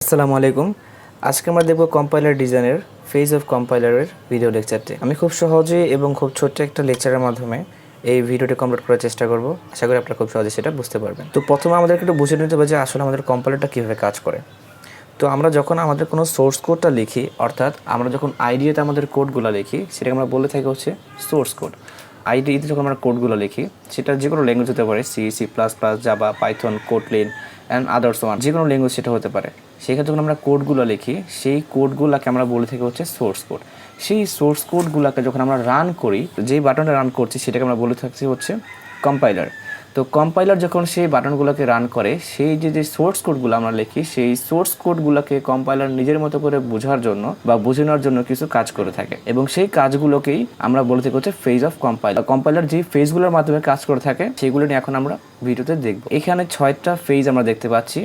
আসসালামু আলাইকুম। আজকে আমরা দেখব কম্পাইলার ডিজাইনের ফেজ অফ কম্পাইলারের ভিডিও লেকচারটি। আমি খুব সহজে এবং খুব ছোট্ট একটা লেকচারের মাধ্যমে এই ভিডিওটি কমপ্লিট করার চেষ্টা করব। আশা করি আপনারা খুব সহজে সেটা বুঝতে পারবেন। তো প্রথমে আমাদেরকে একটু বুঝে নিতে হবে যে আসলে আমাদের কম্পাইলারটা কীভাবে কাজ করে। তো আমরা যখন আমাদের কোনো সোর্স কোডটা লিখি, অর্থাৎ আমরা যখন আইডিয়াতে আমাদের কোডগুলো লিখি, সেটাকে আমরা বলে থাকি হচ্ছে সোর্স কোড। আইডিতে যখন আমরা কোডগুলো লিখি, সেটা যে কোনো ল্যাঙ্গুয়েজ হতে পারে, C, C plus plus, Java, Python, Kotlin and others one, যে কোনো ল্যাঙ্গুয়েজ সেটা হতে পারে। সেখানে যখন আমরা কোডগুলো লিখি, সেই কোডগুলোকে আমরা বলে থাকি হচ্ছে সোর্স কোড। সেই সোর্স কোডগুলোকে যখন আমরা রান করি, যেই বাটনটা রান করছি সেটাকে আমরা বলে থাকছি হচ্ছে কম্পাইলার। তো কম্পাইলার যখন সেই বাটনগুলোকে রান করে, সেই যে সোর্স কোডগুলো আমরা লিখি, সেই সোর্স কোডগুলোকে কম্পাইলার নিজের মতো করে বোঝার জন্য বা বোঝানোর জন্য কিছু কাজ করে থাকে, এবং সেই কাজগুলোকেই আমরা বলে থাকি হচ্ছে ফেজ অফ কম্পাইলার। কম্পাইলার যে ফেজগুলোর মাধ্যমে কাজ করে থাকে সেগুলো নিয়ে এখন আমরা ভিডিওতে দেখব। এখানে 6টা ফেজ আমরা দেখতে পাচ্ছি।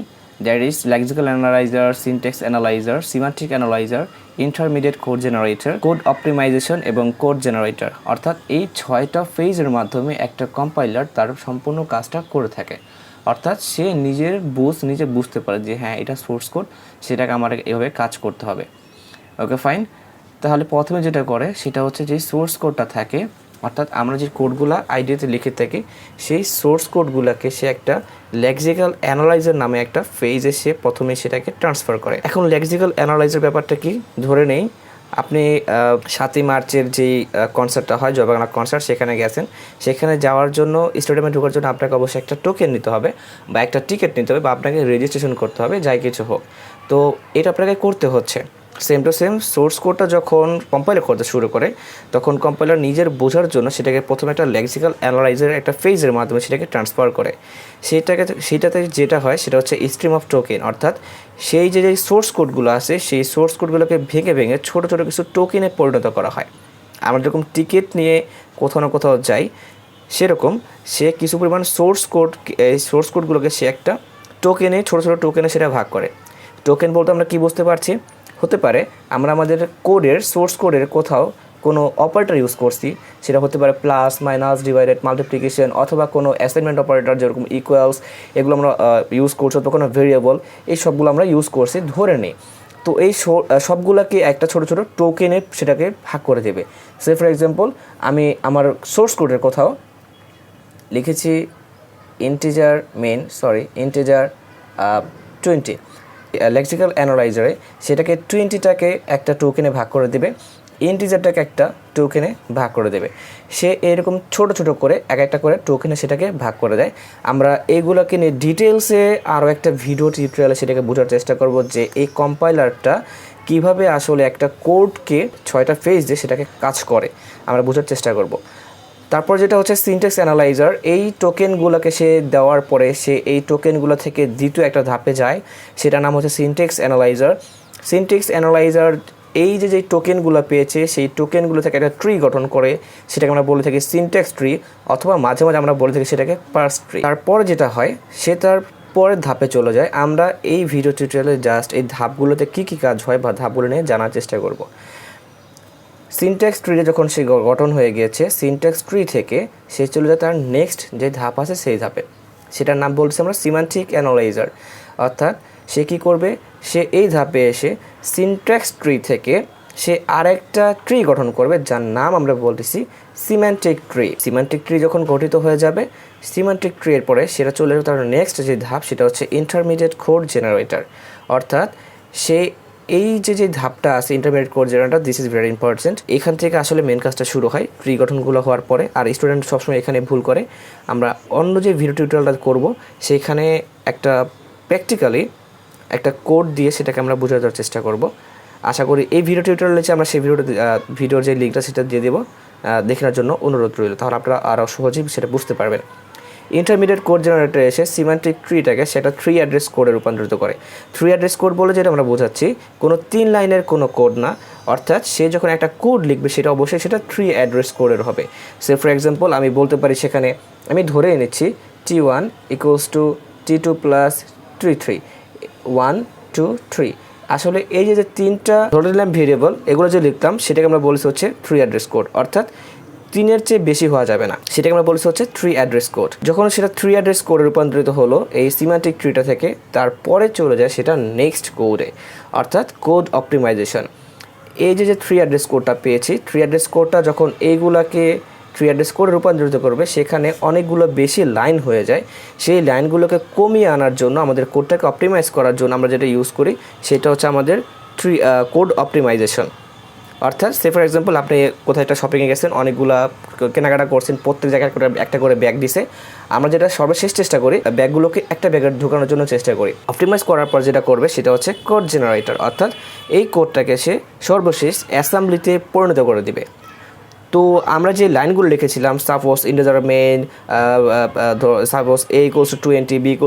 That is lexical analyser, syntax analyser, semantic analyser, intermediate code generator, code optimisation এবং কোড জেনারেটর। অর্থাৎ এই 6টা ফেজের মাধ্যমে একটা কম্পাইলার তার সম্পূর্ণ কাজটা করে থাকে। অর্থাৎ সে নিজে বুঝতে পারে যে হ্যাঁ, এটা সোর্স কোড, সেটাকে আমার এভাবে কাজ করতে হবে। ওকে, ফাইন। তাহলে প্রথমে যেটা করে সেটা হচ্ছে যে সোর্স কোডটা থাকে, অর্থাৎ আমরা যে কোডগুলো আইডিয়াতে লিখে থাকি, সেই সোর্স কোডগুলোকে সে একটা লেক্সিক্যাল অ্যানালাইজার নামে একটা ফেজে সে প্রথমে সেটাকে ট্রান্সফার করে। এখন লেক্সিক্যাল অ্যানালাইজার ব্যাপারটা কি, ধরে নেই আপনি 7ই মার্চের যেই কনসার্টটা হয়, জয় বাংলা কনসার্ট, সেখানে গেছেন। সেখানে যাওয়ার জন্য, স্টেডিয়ামে ঢোকার জন্য আপনাকে অবশ্যই একটা টোকেন নিতে হবে বা একটা টিকিট নিতে হবে বা আপনাকে রেজিস্ট্রেশন করতে হবে, যাই কিছু হোক। তো এটা আপনাকে করতে হচ্ছে। সেম টু সেম সোর্স কোডটা যখন কম্পাইলার করতে শুরু করে, তখন কম্পাইলার নিজের বোঝার জন্য সেটাকে প্রথমে একটা লেক্সিক্যাল অ্যানালাইজারের একটা ফেজের মাধ্যমে সেটাকে ট্রান্সফার করে। সেটাতে যেটা হয় সেটা হচ্ছে স্ট্রিম অফ টোকেন, অর্থাৎ সেই যে সোর্স কোডগুলো আছে, সেই সোর্স কোডগুলোকে ভেঙে ভেঙে ছোটো ছোটো কিছু টোকেনে পরিণত করা হয়। আমরা যেরকম টিকিট নিয়ে কোথাও না কোথাও যাই, সেরকম সে কিছু পরিমাণ সোর্স কোডগুলোকে সে একটা টোকেনে, ছোটো ছোটো টোকেনে সেটা ভাগ করে। টোকেন বলতে আমরা কী বুঝতে পারছি? হতে পারে আমরা আমাদের সোর্স কোডের কোথাও কোনো অপারেটর ইউজ করছি, সেটা হতে পারে প্লাস, মাইনাস, ডিভাইডেড, মাল্টিপ্লিকেশন, অথবা কোনো অ্যাসাইনমেন্ট অপারেটর যেরকম ইকুয়ালস, এগুলো আমরা ইউজ করছি, অথবা কোনো ভেরিয়েবল, এই সবগুলো আমরা ইউজ করছি ধরে নিই। তো এই সবগুলোকে একটা ছোটো ছোটো টোকেনে সেটাকে ভাগ করে দেবে। সে ফর এক্সাম্পল, আমি আমার সোর্স কোডের কোথাও লিখেছি ইন্টিজার 20। লেক্সিক্যাল অ্যানালাইজারে সেটাকে 20টাকে একটা টোকেনে ভাগ করে দেবে, ইন্টিজারটাকে একটা টোকেনে ভাগ করে দেবে। সে এরকম ছোট ছোট করে এক একটা করে টোকেনে সেটাকে ভাগ করে দেয়। আমরা এইগুলোকে নিয়ে ডিটেলসে আরও একটা ভিডিও টিউটোরিয়ালে সেটাকে বোঝার চেষ্টা করব যে এই কম্পাইলারটা কীভাবে আসলে একটা কোডকে 6টা ফেজ দিয়ে সেটাকে কাজ করে, আমরা বোঝার চেষ্টা করব। তারপর যেটা হচ্ছে সিনট্যাক্স অ্যানালাইজার, এই টোকেনগুলোকে সে দেওয়ার পরে সে এই টোকেনগুলো থেকে দ্বিতীয় একটা ধাপে যায়, সেটার নাম হচ্ছে সিনট্যাক্স অ্যানালাইজার। সিনট্যাক্স অ্যানালাইজার এই যে টোকেনগুলো পেয়েছে, সেই টোকেনগুলো থেকে একটা ট্রি গঠন করে, সেটাকে আমরা বলে থাকি সিনট্যাক্স ট্রি, অথবা মাঝে মাঝে আমরা বলে থাকি সেটাকে পার্স ট্রি। তারপর যেটা হয় সে তার পরের ধাপে চলে যায়। আমরা এই ভিডিও টিউটোরিয়ালে জাস্ট এই ধাপগুলোতে কী কী কাজ হয় বা ধাপগুলো নিয়ে জানার চেষ্টা করব। সিনট্যাক্স ট্রিতে যখন সে গঠন হয়ে গিয়েছে, সিনট্যাক্স ট্রি থেকে সে চলে যায় তার নেক্সট যে ধাপ আছে সেই ধাপে, সেটার নাম বলছি আমরা সিম্যান্টিক অ্যানালাইজার। অর্থাৎ সে কী করবে, সে এই ধাপে এসে সিনট্যাক্স ট্রি থেকে সে আরেকটা ট্রি গঠন করবে, যার নাম আমরা বলতেছি সিম্যান্টিক ট্রি। সিম্যান্টিক ট্রি যখন গঠিত হয়ে যাবে, সিম্যান্টিক ট্রি এর পরে সেটা চলে যাবে তার নেক্সট যে ধাপ, সেটা হচ্ছে ইন্টারমিডিয়েট কোড জেনারেটর। অর্থাৎ সে এই যে ধাপটা আছে intermediate code generator, this is very important. এখান থেকে আসলে মেন কাজটা শুরু হয় ট্রি গঠনগুলো হওয়ার পরে। আর স্টুডেন্ট সবসময় এখানে ভুল করে, আমরা অন্য যে ভিডিও টিউটোরিয়ালটা করব সেখানে একটা প্র্যাকটিক্যালি একটা কোড দিয়ে সেটাকে আমরা বোঝার চেষ্টা করব। আশা করি এই ভিডিও টিউটোরিয়ালে আমরা সেই ভিডিওর যে লিঙ্কটা সেটা দিয়ে দেবো, দেখার জন্য অনুরোধ রইল, তাহলে আপনারা আরও সহজেই সেটা বুঝতে পারবেন। ইন্টারমিডিয়েট কোড জেনারেটর এসে সিম্যান্টিক ট্রিটাকে সেটা 3 অ্যাড্রেস কোডে রূপান্তরিত করে। 3 অ্যাড্রেস কোড বলে যেটা আমরা বোঝাচ্ছি, কোনো 3 লাইনের কোনো কোড না, অর্থাৎ সে যখন একটা কোড লিখবে সেটা অবশ্যই সেটা 3 অ্যাড্রেস কোডের হবে। সে ফর এক্সাম্পল, আমি বলতে পারি সেখানে, আমি ধরে এনেছি t1 = t2 + t3, 1 2 3। আসলে এই যে 3টা ধরে নিলাম ভেরিয়েবল, এগুলো যে লিখতাম সেটাকে আমরা বলছি হচ্ছে 3 অ্যাড্রেস কোড। অর্থাৎ 3-এর চেয়ে বেশি হওয়া যাবে না, সেটাকে আমরা বলেছি হচ্ছে ট্রি অ্যাড্রেস কোড। যখন সেটা ট্রি অ্যাড্রেস কোডে রূপান্তরিত হলো এই সিম্যান্টিক ট্রিটা থেকে, তারপরে চলে যায় সেটা নেক্সট কোডে, অর্থাৎ কোড অপটিমাইজেশন। এই যে ট্রি অ্যাড্রেস কোডটা পেয়েছি, ট্রি অ্যাড্রেস কোডটা যখন এইগুলাকে ট্রি অ্যাড্রেস কোডে রূপান্তরিত করবে, সেখানে অনেকগুলো বেশি লাইন হয়ে যায়। সেই লাইনগুলোকে কমিয়ে আনার জন্য, আমাদের কোডটাকে অপটিমাইজ করার জন্য আমরা যেটা ইউজ করি সেটা হচ্ছে আমাদের কোড অপটিমাইজেশন। অর্থাৎ সে ফর এক্সাম্পল, আপনি কোথাও একটা শপিংয়ে গেছেন, অনেকগুলা কেনাকাটা করছেন, প্রত্যেক জায়গায় একটা করে ব্যাগ দিছে। আমরা যেটা সর্বশেষ চেষ্টা করি, ব্যাগগুলোকে একটা ব্যাগে ঢোকানোর জন্য চেষ্টা করি। অপটিমাইজ করার পর যেটা করবে সেটা হচ্ছে কোড জেনারেটর, অর্থাৎ এই কোডটাকে সে সর্বশেষ অ্যাসেম্বলিতে পরিণত করে দিবে। তো আমরা যে লাইনগুলো লিখেছিলাম, suppose integer main, suppose a = 20, b =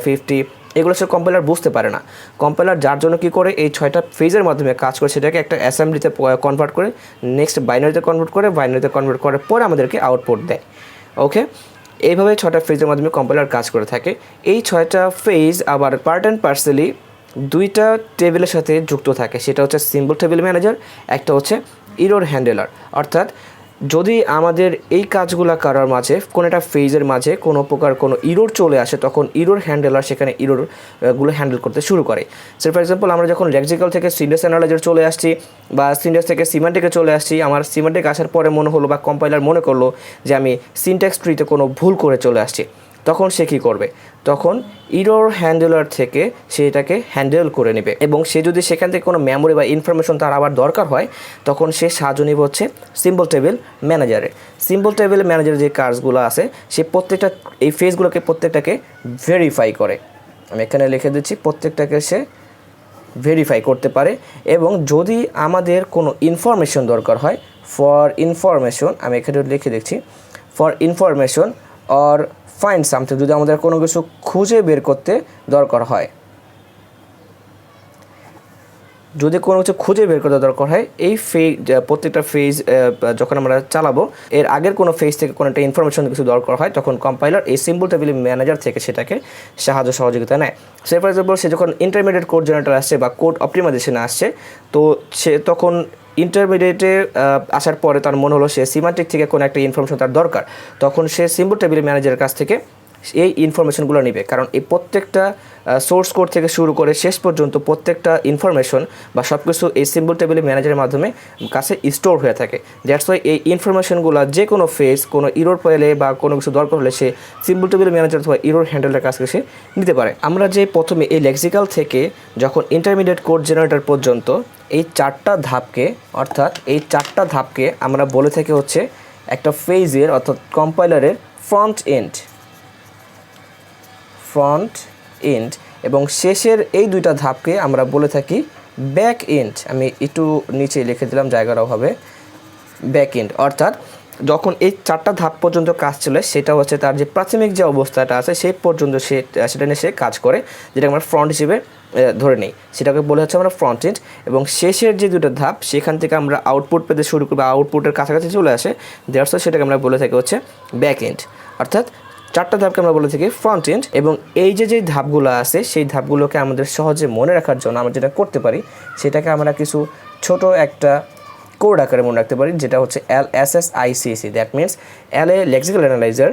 50, এগুলো সে কম্পাইলার বুঝতে পারে না। কম্পাইলার যার জন্য কী করে, এই 6টা ফেজের মাধ্যমে কাজ করে সেটাকে একটা অ্যাসেম্বলিতে কনভার্ট করে, নেক্সট বাইনারিতে কনভার্ট করার পরে আমাদেরকে আউটপুট দেয়। ওকে, এইভাবে 6টা ফেজের মাধ্যমে কম্পাইলার কাজ করে থাকে। এই 6টা ফেজ আবার পার্ট অ্যান্ড পার্সেলি 2টা টেবিলের সাথে যুক্ত থাকে, সেটা হচ্ছে সিম্বল টেবিল ম্যানেজার, একটা হচ্ছে এরর হ্যান্ডেলার। অর্থাৎ যদি আমাদের এই কাজগুলো করার মাঝে কোনো একটা ফেজের মাঝে কোনো প্রকার কোনো ইরোর চলে আসে, তখন ইরোর হ্যান্ডেলার সেখানে ইরোরগুলো হ্যান্ডেল করতে শুরু করে। সো ফর এক্সাম্পল, আমরা যখন লেক্সিক্যাল থেকে সিনট্যাক্স অ্যানালাইজার চলে আসছি, বা সিনট্যাক্স থেকে সিম্যান্টিকে চলে আসছি, আমার সিম্যান্টিক আসার পরে মনে হলো বা কম্পাইলার মনে করলো যে আমি সিনট্যাক্স ট্রিতে কোনো ভুল করে চলে আসছি, তখন সে কী করবে, তখন ইরর হ্যান্ডেলার থেকে সে এটাকে হ্যান্ডেল করে নেবে। এবং সে যদি সেখান থেকে কোনো মেমোরি বা ইনফরমেশন তার আবার দরকার হয়, তখন সে সাহায্য নেবে হচ্ছে সিম্বল টেবিল ম্যানেজারে। সিম্বল টেবিল ম্যানেজারের যে কাজগুলো আছে, সে প্রত্যেকটা এই ফেজগুলোকে প্রত্যেকটাকে ভেরিফাই করে। আমি এখানে লিখে দিচ্ছি, প্রত্যেকটাকে সে ভেরিফাই করতে পারে। এবং যদি আমাদের কোনো ইনফরমেশন দরকার হয়, ফর ইনফরমেশন, আমি এখানে লিখে দিচ্ছি, for information or find something, যদি আমাদের কোনো কিছু খুঁজে বের করতে দরকার হয়, এই প্রত্যেকটা ফেজ যখন আমরা চালাবো, এর আগের কোনো ফেজ থেকে কোনো একটা ইনফরমেশন কিছু দরকার হয়, তখন কম্পাইলার এই সিম্বল টেবিল ম্যানেজার থেকে সেটাকে সহযোগিতা নেয়। সে ফর এক্সাম্পল, সে যখন ইন্টারমিডিয়েট কোড জেনারেটর আসছে বা কোড অপটিমাইজেশনে আসছে, তো সে তখন ইন্টারমিডিয়েটে আসার পরে তার মনে হলো সে সিম্যান্টিক থেকে কোনো একটা ইনফরমেশন তার দরকার, তখন সে সিম্বল টেবিল ম্যানেজারের কাছ থেকে এই ইনফরমেশনগুলো নেবে। কারণ এই প্রত্যেকটা সোর্স কোড থেকে শুরু করে শেষ পর্যন্ত প্রত্যেকটা ইনফরমেশন বা সব কিছু এই সিম্বল টেবিল ম্যানেজারের মাধ্যমে কাছে স্টোর হয়ে থাকে। দ্যাটস ওয়াই এই ইনফরমেশনগুলো যে কোনো ফেজ, কোনো ইরোর পেলে বা কোনো কিছু দরকার হলে সে সিম্বল টেবিল ম্যানেজার অথবা ইরোর হ্যান্ডেলের কাছ থেকে সে নিতে পারে। আমরা যে প্রথমে এই লেক্সিক্যাল থেকে যখন ইন্টারমিডিয়েট কোড জেনারেটর পর্যন্ত এই 4টা ধাপকে আমরা বলে থাকি হচ্ছে একটা ফেজের, অর্থাৎ কম্পাইলারের ফ্রন্ট এন্ড, এবং শেষের এই 2টা ধাপকে আমরা বলে থাকি ব্যাক এন্ড। আমি একটু নিচে লিখে দিলাম জায়গার অভাবে, ব্যাক এন্ড। অর্থাৎ যখন এই 4টা ধাপ পর্যন্ত কাজ চলে, সেটা হচ্ছে তার যে প্রাথমিক যে অবস্থাটা আছে সেই পর্যন্ত সেটা নিয়ে সে কাজ করে, যেটা আমরা ফ্রন্ট হিসেবে ধরে নেই, সেটাকে বলে হচ্ছে আমরা ফ্রন্ট এন্ড। এবং শেষের যে 2টা ধাপ, সেখান থেকে আমরা আউটপুট পেতে শুরু করি বা আউটপুটের কাছাকাছি চলে আসে, দ্যাটস ওয়াই সেটাকে আমরা বলে থাকি হচ্ছে ব্যাক এন্ড। অর্থাৎ 4টা ধাপকে আমরা বলে থাকি ফ্রন্ট এন্ড। এবং এই যে ধাপগুলো আছে, সেই ধাপগুলোকে আমাদের সহজে মনে রাখার জন্য আমরা যেটা করতে পারি, সেটাকে আমরা কিছু ছোট একটা কোড আকারে মনে রাখতে পারি, যেটা হচ্ছে LSSICC। That means L A lexical analyser,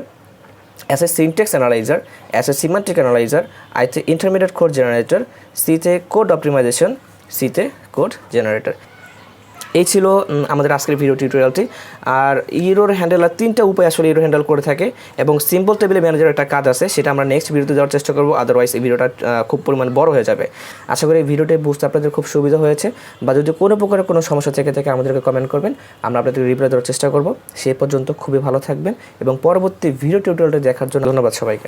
S A syntax analyser, S A semantic analyser, I তে ইন্টারমিডিয়েট কোড জেনারেটর, C তে কোড অপটিমাইজেশন, C তে কোড জেনারেটর। এই ছিল আমাদের আজকের ভিডিও টিউটোরিয়ালটি। আর ইরোর হ্যান্ডেলার 3টা উপায় আসলে ইরোর হ্যান্ডেল করে থাকে, এবং সিম্বল টেবিল ম্যানেজার একটা কাজ আছে, সেটা আমরা নেক্সট ভিডিওতে দেওয়ার চেষ্টা করবো, আদারওয়াইজ এই ভিডিওটা খুব পরিমাণ বড় হয়ে যাবে। আশা করি এই ভিডিওটি বুঝতে আপনাদের খুব সুবিধা হয়েছে, বা যদি কোনো প্রকারের কোনো সমস্যা থেকে থাকে আমাদেরকে কমেন্ট করবেন, আমরা আপনাদের রিপ্লাই দেওয়ার চেষ্টা করব। সেই পর্যন্ত খুবই ভালো থাকবেন, এবং পরবর্তী ভিডিও টিউটোরিয়ালটি দেখার জন্য ধন্যবাদ সবাইকে।